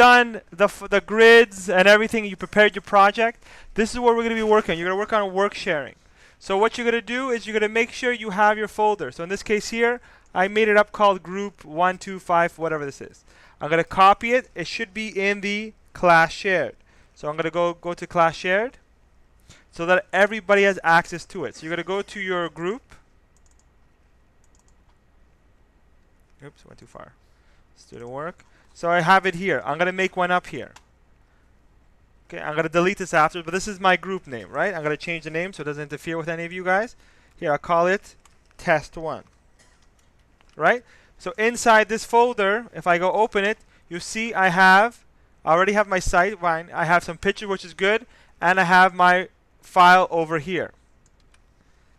done the grids and everything, you prepared your project, this is what we're going to be working on. You're going to work on work sharing. So what you're going to do is you're going to make sure you have your folder. So in this case here, I made it up called group 125, whatever this is. I'm going to copy it. It should be in the class shared. So I'm going to go to class shared so that everybody has access to it. So you're going to go to your group. Oops, went too far. Student work. So I have it here. I'm going to make one up here. Okay, I'm going to delete this after, but this is my group name, right? I'm going to change the name so it doesn't interfere with any of you guys. Here, I'll call it test 1. Right? So inside this folder, if I go open it, you see I already have my site. Fine. I have some pictures, which is good, and I have my file over here.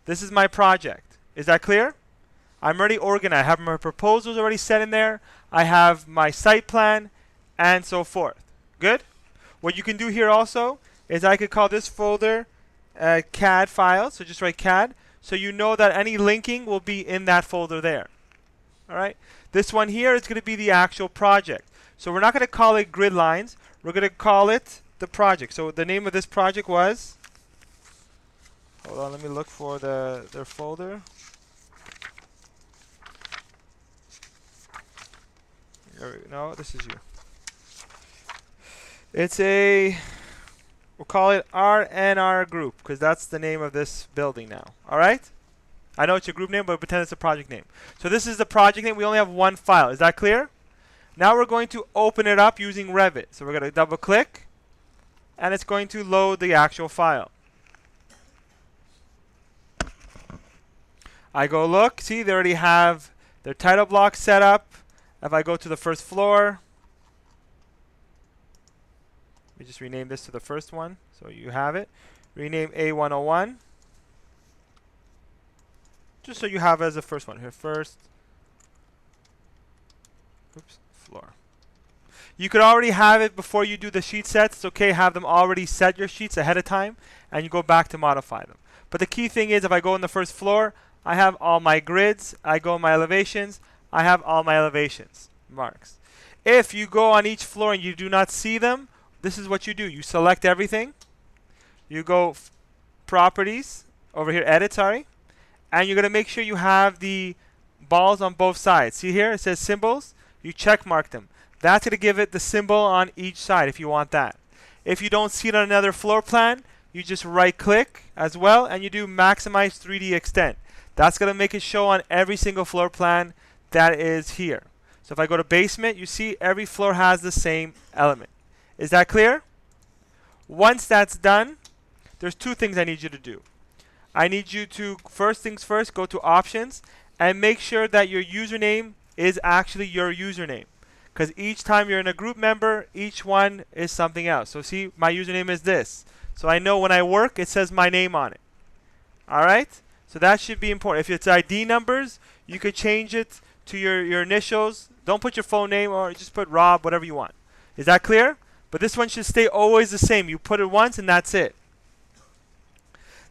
This is my project. Is that clear? I'm already organized. I have my proposals already set in there. I have my site plan, and so forth. Good? What you can do here also is I could call this folder CAD file. So just write CAD. So you know that any linking will be in that folder there. All right? This one here is going to be the actual project. So we're not going to call it grid lines. We're going to call it the project. So the name of this project was, hold on, let me look for their folder. No, this is you. It's we'll call it RNR group because that's the name of this building now. All right? I know it's your group name, but pretend it's a project name. So this is the project name. We only have one file. Is that clear? Now we're going to open it up using Revit. So we're going to double click, and it's going to load the actual file. I go look. See, they already have their title block set up. If I go to the first floor, let me just rename this to the first one so you have it. Rename A101. Just so you have it as the first one here. First, oops, floor. You could already have it before you do the sheet sets. It's okay, have them already set your sheets ahead of time, and you go back to modify them. But the key thing is if I go in the first floor, I have all my grids. I go in my elevations. I have all my elevations marks. If you go on each floor and you do not see them, this is what you do. You select everything. You go properties, over here, edit, sorry. And you're going to make sure you have the balls on both sides. See here, it says symbols. You check mark them. That's going to give it the symbol on each side if you want that. If you don't see it on another floor plan, you just right click as well and you do maximize 3D extent. That's going to make it show on every single floor plan that is here. So if I go to basement, you see every floor has the same element. Is that clear? Once that's done, there's two things I need you to do. I need you to, first things first, go to options and make sure that your username is actually your username. Because each time you're in a group member, each one is something else. So see, my username is this. So I know when I work, it says my name on it. All right? So that should be important. If it's ID numbers, you could change it to your initials. Don't put your phone name or just put Rob, whatever you want. Is that clear? But this one should stay always the same. You put it once and that's it.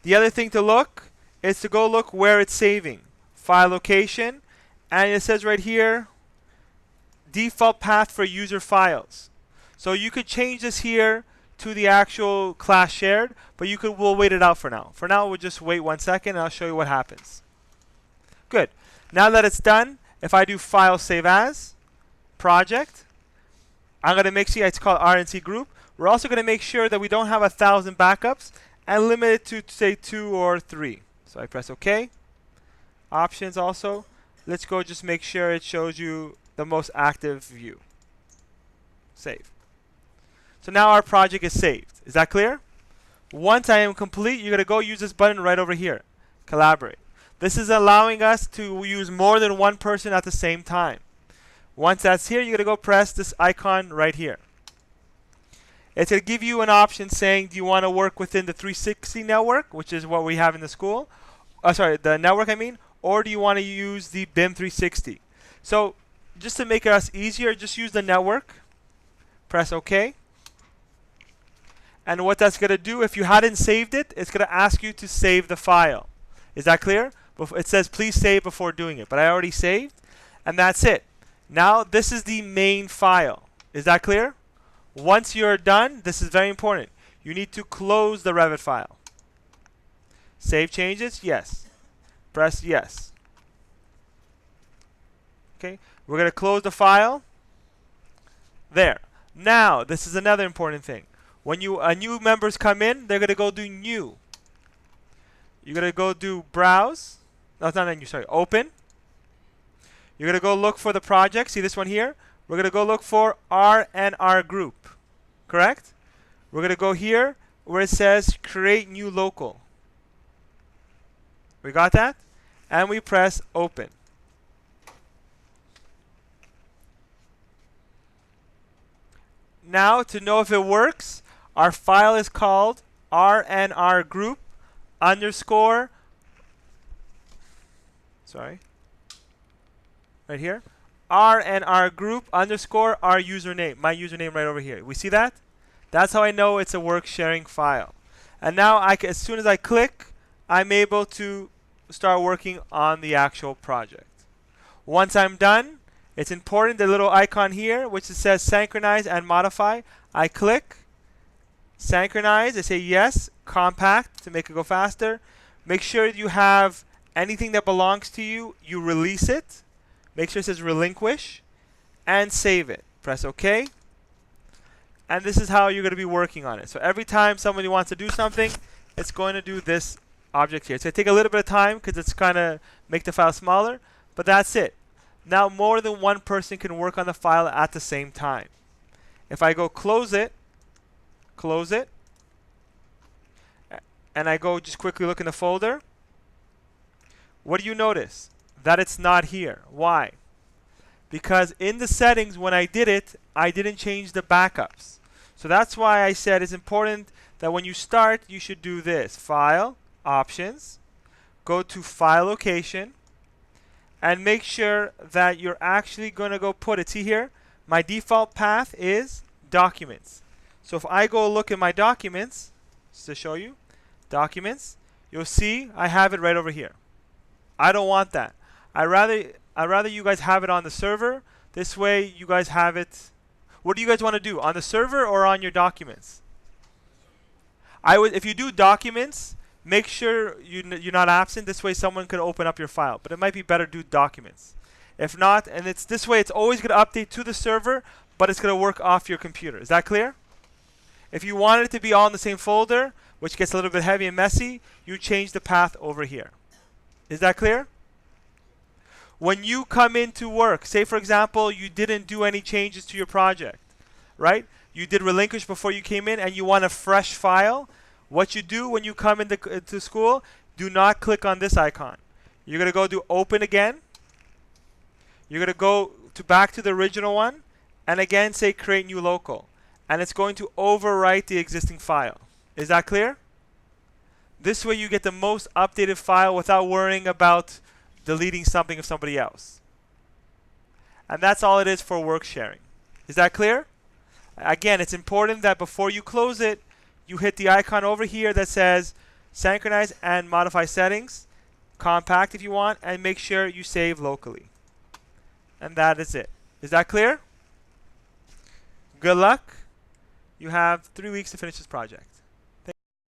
The other thing to look is to go look where it's saving. File location. And it says right here, default path for user files. So you could change this here to the actual class shared, but we'll wait it out for now. For now, we'll just wait 1 second and I'll show you what happens. Good. Now that it's done, if I do file save as, project, I'm going to make sure it's called RNC group. We're also going to make sure that we don't have 1,000 backups and limit it to say 2 or 3. So I press OK. Options also. Let's go just make sure it shows you the most active view. Save. So now our project is saved. Is that clear? Once I am complete, you're going to go use this button right over here. Collaborate. This is allowing us to use more than one person at the same time. Once that's here, you're going to go press this icon right here. It's going to give you an option saying, do you want to work within the 360 network, which is what we have in the school? The network I mean. Or do you want to use the BIM 360? So just to make us easier, just use the network. Press OK. And what that's going to do, if you hadn't saved it, it's going to ask you to save the file. Is that clear? It says please save before doing it, but I already saved, and that's it. Now this is the main file. Is that clear? Once you're done, this is very important. You need to close the Revit file. Save changes? Yes. Press yes. Okay, we're going to close the file. There. Now, this is another important thing. When new members come in, they're going to go do new. You're going to go do browse. No, it's not new, sorry. Open. You're going to go look for the project. See this one here? We're going to go look for R&R group. Correct? We're going to go here where it says create new local. We got that? And we press open. Now, to know if it works, our file is called R&R group underscore, sorry, right here, R&R group underscore our username, my username right over here. We see that? That's how I know it's a work sharing file. And now, as soon as I click, I'm able to start working on the actual project. Once I'm done, it's important, the little icon here, which it says synchronize and modify. I click, synchronize, I say yes, compact to make it go faster. Make sure you have anything that belongs to you, you release it. Make sure it says relinquish, and save it. Press OK. And this is how you're going to be working on it. So every time somebody wants to do something, it's going to do this object here. It's going to take a little bit of time because it's kind of make the file smaller, but that's it. Now more than one person can work on the file at the same time. If I go close it, and I go just quickly look in the folder, what do you notice? That it's not here. Why? Because in the settings when I did it, I didn't change the backups. So that's why I said it's important that when you start, you should do this. File, Options, go to File Location, and make sure that you're actually going to go put it. See here, my default path is Documents. So if I go look at my documents, just to show you, Documents, you'll see I have it right over here. I don't want that. I'd rather you guys have it on the server. This way you guys have it. What do you guys want to do? On the server or on your documents? If you do documents, make sure you're not absent. This way someone could open up your file. But it might be better to do documents. If not, and it's this way, it's always going to update to the server, but it's going to work off your computer. Is that clear? If you wanted it to be all in the same folder, which gets a little bit heavy and messy, you change the path over here. Is that clear? When you come into work, say for example, you didn't do any changes to your project, right? You did relinquish before you came in and you want a fresh file. What you do when you come into school, do not click on this icon. You're going to go do open again. You're going to go back to the original one and again say create new local. And it's going to overwrite the existing file. Is that clear? This way you get the most updated file without worrying about deleting something of somebody else. And that's all it is for work sharing. Is that clear? Again, it's important that before you close it, you hit the icon over here that says synchronize and modify settings, compact if you want, and make sure you save locally. And that is it. Is that clear? Good luck. You have 3 weeks to finish this project.